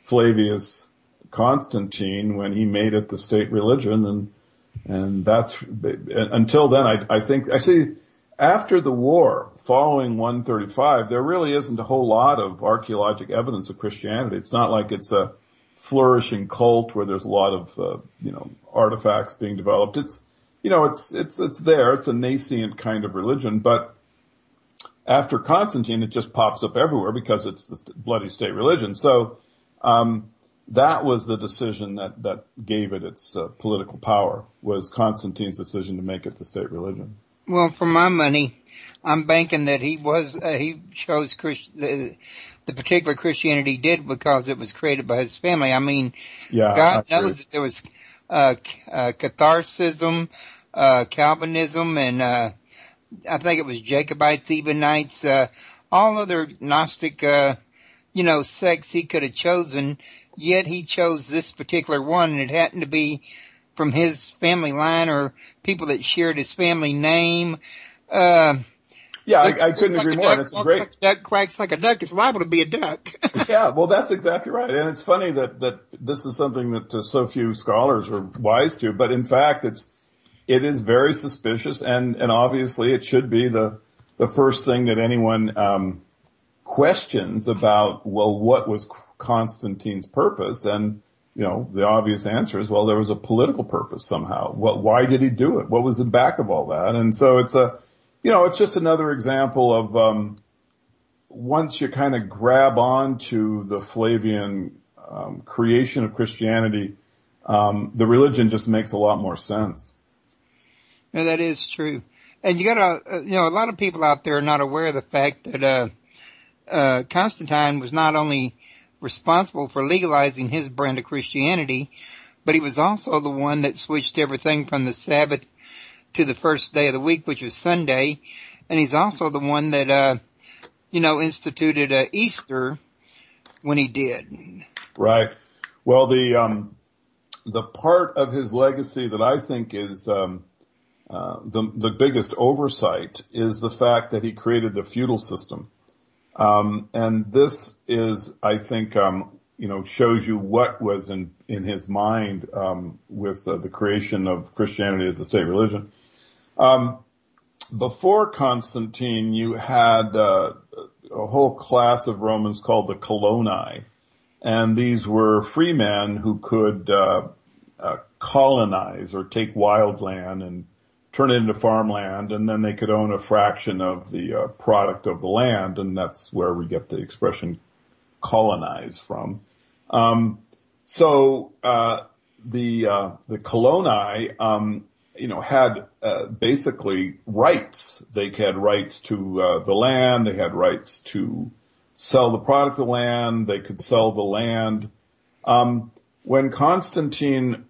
Flavius Constantine, when he made it the state religion, and that's, until then, I think, actually, after the war, following 135, there really isn't a whole lot of archaeologic evidence of Christianity. It's not like it's a flourishing cult where there's a lot of, artifacts being developed. It's there. It's a nascent kind of religion, but after Constantine, it just pops up everywhere because it's the bloody state religion. So, that was the decision that gave it its political power, was Constantine's decision to make it the state religion. Well, for my money, I'm banking that he chose the particular Christianity he did because it was created by his family. I mean, yeah, God knows that there was Catharsism, Calvinism, and I think it was Jacobites, Ebionites, all other Gnostic, sects he could have chosen. Yet he chose this particular one, and it happened to be from his family line or people that shared his family name. I couldn't agree more. It's great. Like a duck quacks like a duck. It's liable to be a duck. Yeah, well, that's exactly right. And it's funny that this is something that so few scholars are wise to, but in fact, it is very suspicious, and obviously it should be the first thing that anyone questions about, well, what was Constantine's purpose? And the obvious answer is, well, there was a political purpose somehow. Why did he do it? What was in back of all that? And so it's it's just another example of once you kind of grab onto the Flavian creation of Christianity, the religion just makes a lot more sense. Yeah, that is true. And you got a lot of people out there are not aware of the fact that Constantine was not only responsible for legalizing his brand of Christianity, but he was also the one that switched everything from the Sabbath to the first day of the week, which was Sunday. And he's also the one that, instituted Easter when he did. Right. Well, the part of his legacy that I think is the biggest oversight is the fact that he created the feudal system. And this is, I think, shows you what was in his mind, with the creation of Christianity as the state religion. Before Constantine, you had, a whole class of Romans called the coloni. And these were free men who could, colonize or take wild land and turn it into farmland, and then they could own a fraction of the product of the land, and that's where we get the expression colonize from. So the coloni, had basically rights. They had rights to the land. They had rights to sell the product of the land. They could sell the land. When Constantine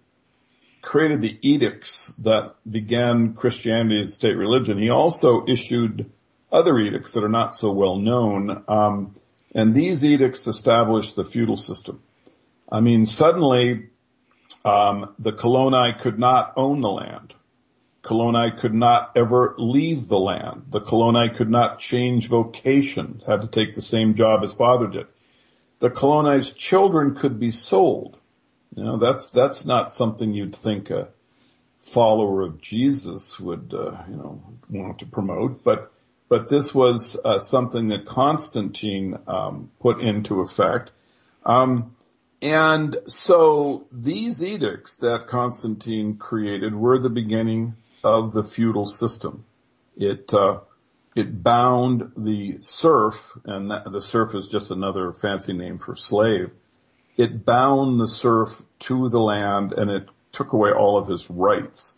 created the edicts that began Christianity as a state religion, he also issued other edicts that are not so well known. And these edicts established the feudal system. I mean, suddenly the coloni could not own the land. Coloni could not ever leave the land. The coloni could not change vocation, had to take the same job his father did. The colonized children could be sold. You know, that's not something you'd think a follower of Jesus would, want to promote. But this was something that Constantine put into effect. And so these edicts that Constantine created were the beginning of the feudal system. It bound the serf, and the serf is just another fancy name for slave. It bound the serf to the land, and it took away all of his rights.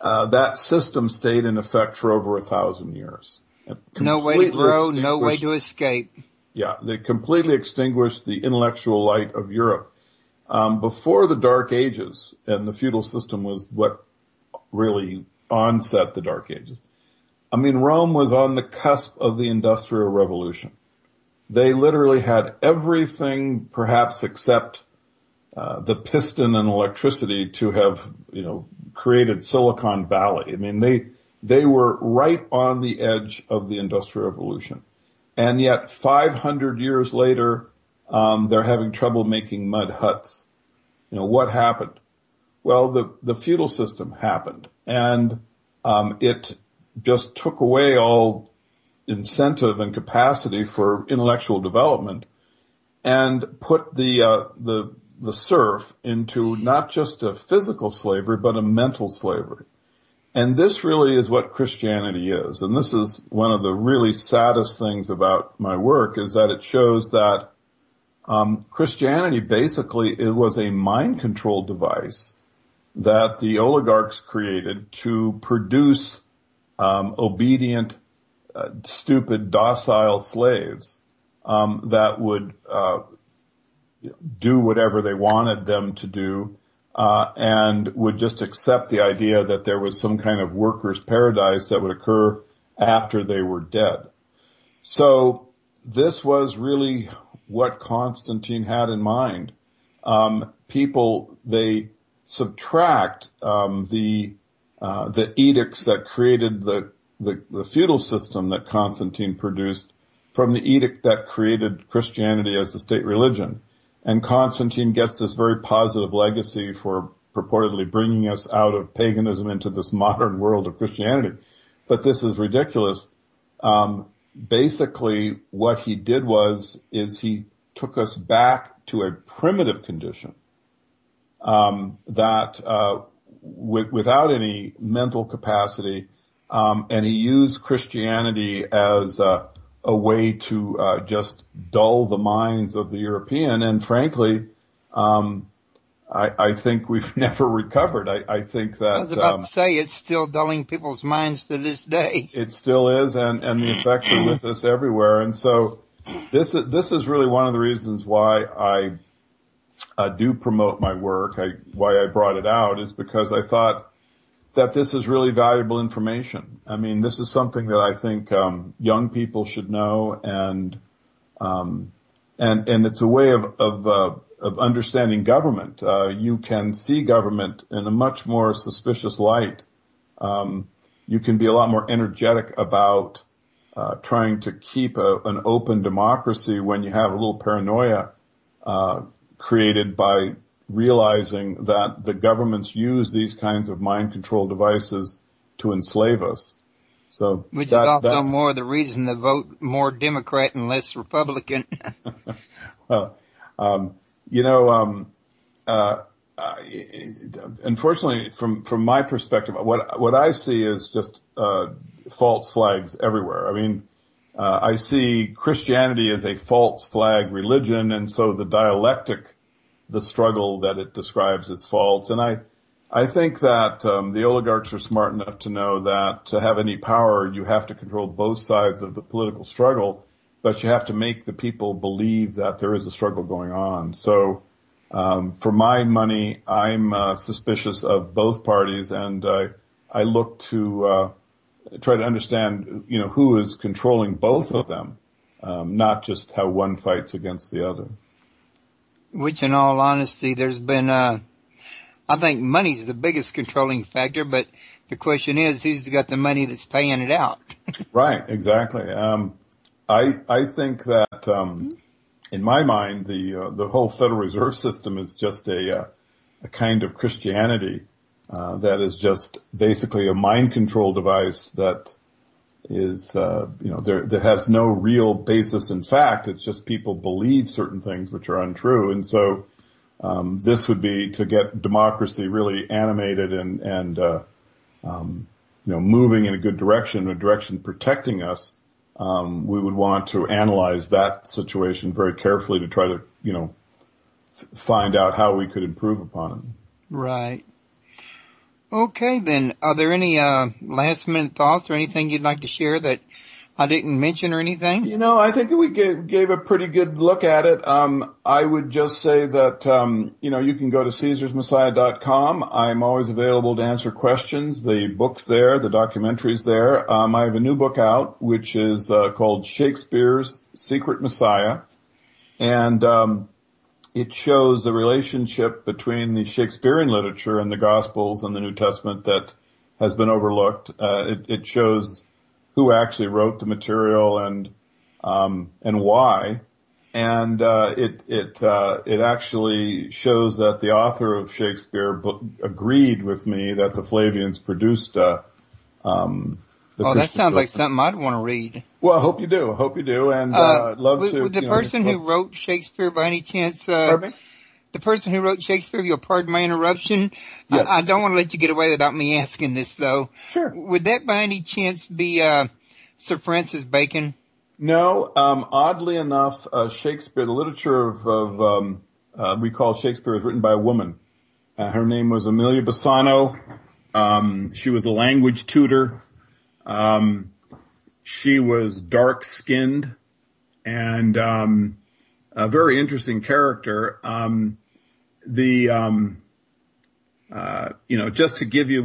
That system stayed in effect for over 1,000 years. No way to grow, no way to escape. Yeah, they completely extinguished the intellectual light of Europe. Before the Dark Ages, and the feudal system was what really onset the Dark Ages. I mean, Rome was on the cusp of the Industrial Revolution. They literally had everything, perhaps except the piston and electricity, to have, created Silicon Valley. I mean, they were right on the edge of the Industrial Revolution. And yet 500 years later, they're having trouble making mud huts. What happened? Well, the feudal system happened, and it just took away all incentive and capacity for intellectual development, and put the serf into not just a physical slavery, but a mental slavery. And this really is what Christianity is. And this is one of the really saddest things about my work, is that it shows that Christianity basically, it was a mind control device that the oligarchs created to produce obedient, stupid, docile slaves that would do whatever they wanted them to do, and would just accept the idea that there was some kind of workers' paradise that would occur after they were dead. So this was really what Constantine had in mind. People, they subtract the edicts that created the feudal system that Constantine produced from the edict that created Christianity as the state religion. And Constantine gets this very positive legacy for purportedly bringing us out of paganism into this modern world of Christianity. But this is ridiculous. Basically, what he did is he took us back to a primitive condition, that without any mental capacity, and he used Christianity as a way to just dull the minds of the European. And frankly, I think we've never recovered. I think that... I was about to say, it's still dulling people's minds to this day. It still is, and the effects are with us everywhere. And so this is really one of the reasons why I do promote my work, why I brought it out, is because I thought that this is really valuable information. I mean, this is something that I think young people should know, and it's a way of understanding government. You can see government in a much more suspicious light. You can be a lot more energetic about trying to keep an open democracy when you have a little paranoia created by realizing that the governments use these kinds of mind control devices to enslave us. So which is also more the reason to vote more Democrat and less Republican. Well, unfortunately, from my perspective, what I see is just false flags everywhere. I mean, I see Christianity as a false flag religion, and so the dialectic, the struggle that it describes, is false. And I think that the oligarchs are smart enough to know that to have any power, you have to control both sides of the political struggle, but you have to make the people believe that there is a struggle going on. So for my money, I'm suspicious of both parties, and I look to try to understand, who is controlling both of them, not just how one fights against the other. Which, in all honesty, there's been, I think money's the biggest controlling factor, but the question is, who's got the money that's paying it out? Right, exactly. I think that, in my mind, the whole Federal Reserve System is just a kind of Christianity, that is just basically a mind control device that is, that has no real basis in fact. It's just people believe certain things which are untrue. And so, this would be to get democracy really animated and moving in a good direction, a direction protecting us. We would want to analyze that situation very carefully to try to, find out how we could improve upon it. Right. Okay, then, are there any last minute thoughts or anything you'd like to share that I didn't mention or anything? I think we gave a pretty good look at it. I would just say that, you can go to CaesarsMessiah.com. I'm always available to answer questions. The book's there, the documentary's there. I have a new book out, which is called Shakespeare's Secret Messiah. And it shows the relationship between the Shakespearean literature and the Gospels and the New Testament that has been overlooked. It shows who actually wrote the material and why. And it actually shows that the author of Shakespeare agreed with me that the Flavians produced that sounds like something I'd want to read. Well, I hope you do. And love to. Would the person who wrote Shakespeare, by any chance, the person who wrote Shakespeare, if you'll pardon my interruption, yes. I don't want to let you get away without me asking this, though. Sure. Would that by any chance be Sir Francis Bacon? No. Oddly enough, Shakespeare, the literature of we call Shakespeare, is written by a woman. Her name was Amelia Bassano. She was a language tutor. She was dark-skinned and a very interesting character. Just to give you,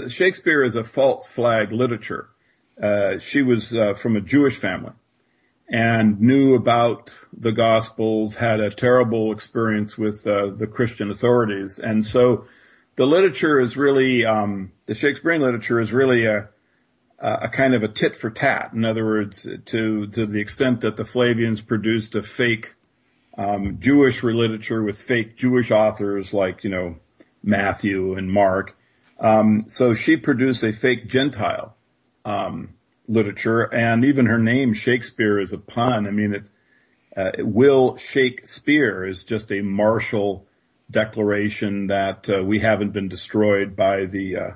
Shakespeare is a false flag literature. She was from a Jewish family and knew about the Gospels, had a terrible experience with the Christian authorities, and so the literature is really, the Shakespearean literature is really a kind of a tit for tat. In other words, to the extent that the Flavians produced a fake, Jewish literature with fake Jewish authors like, Matthew and Mark. So she produced a fake Gentile, literature, and even her name, Shakespeare, is a pun. I mean, Will Shakespeare is just a martial declaration that we haven't been destroyed by the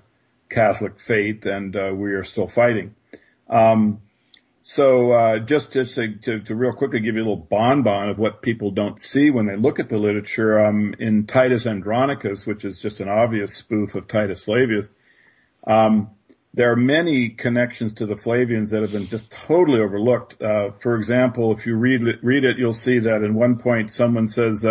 Catholic faith, and we are still fighting. So just to real quickly give you a little bonbon of what people don't see when they look at the literature, in Titus Andronicus, which is just an obvious spoof of Titus Flavius, there are many connections to the Flavians that have been just totally overlooked. For example, if you read it, you'll see that in one point someone says,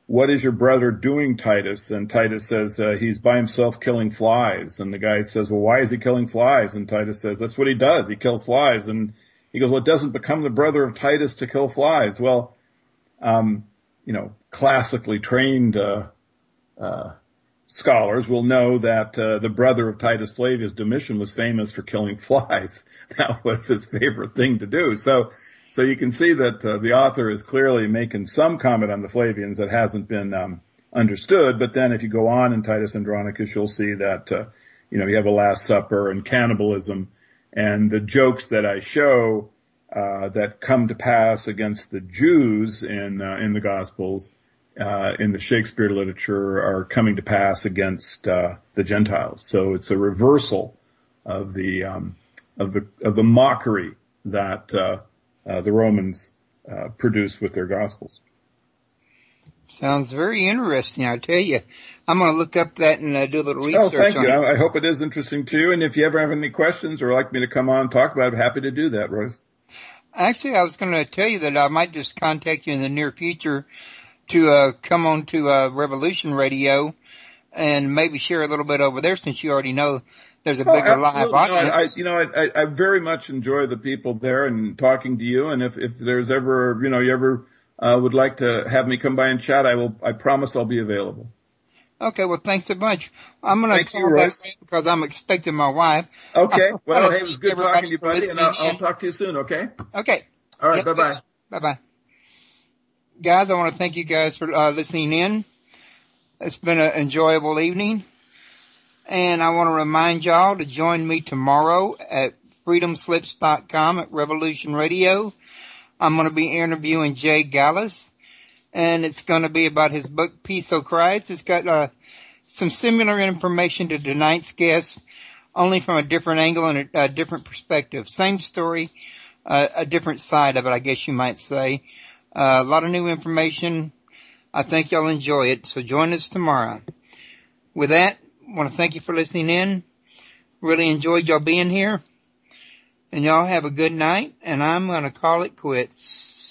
"What is your brother doing, Titus?" And Titus says, "He's by himself killing flies." And the guy says, "Well, why is he killing flies?" And Titus says, "That's what he does. He kills flies." And he goes, "Well, it doesn't become the brother of Titus to kill flies." Well, classically trained scholars will know that the brother of Titus Flavius, Domitian, was famous for killing flies. That was his favorite thing to do. So you can see that the author is clearly making some comment on the Flavians that hasn't been understood. But then if you go on in Titus Andronicus, you'll see that you have a Last Supper and cannibalism, and the jokes that I show that come to pass against the Jews in the Gospels, in the Shakespeare literature, are coming to pass against the Gentiles. So it's a reversal of the mockery that the Romans produced with their Gospels. Sounds very interesting, I tell you. I'm going to look up that and do a little research on it. Oh, thank you. I hope it is interesting to you. And if you ever have any questions or like me to come on and talk about it, I'm happy to do that, Royce. Actually, I was going to tell you that I might just contact you in the near future to come on to Revolution Radio and maybe share a little bit over there, since you already know there's a bigger live audience. I very much enjoy the people there and talking to you. And if there's ever, you ever would like to have me come by and chat, I promise I'll be available. Okay, well, thanks so much. I'm going to call back because I'm expecting my wife. Okay. Well, hey, it was good talking to you, buddy, and I'll talk to you soon, okay? Okay. All right, bye-bye. Bye-bye. Guys, I want to thank you guys for listening in. It's been an enjoyable evening. And I want to remind y'all to join me tomorrow at freedomslips.com at Revolution Radio. I'm going to be interviewing Jay Gallus, and it's going to be about his book, Peace, O Christ. It's got some similar information to tonight's guest, only from a different angle and a different perspective. Same story, a different side of it, I guess you might say. A lot of new information. I think y'all enjoy it, so join us tomorrow. With that, I want to thank you for listening in. Really enjoyed y'all being here. And y'all have a good night, and I'm going to call it quits.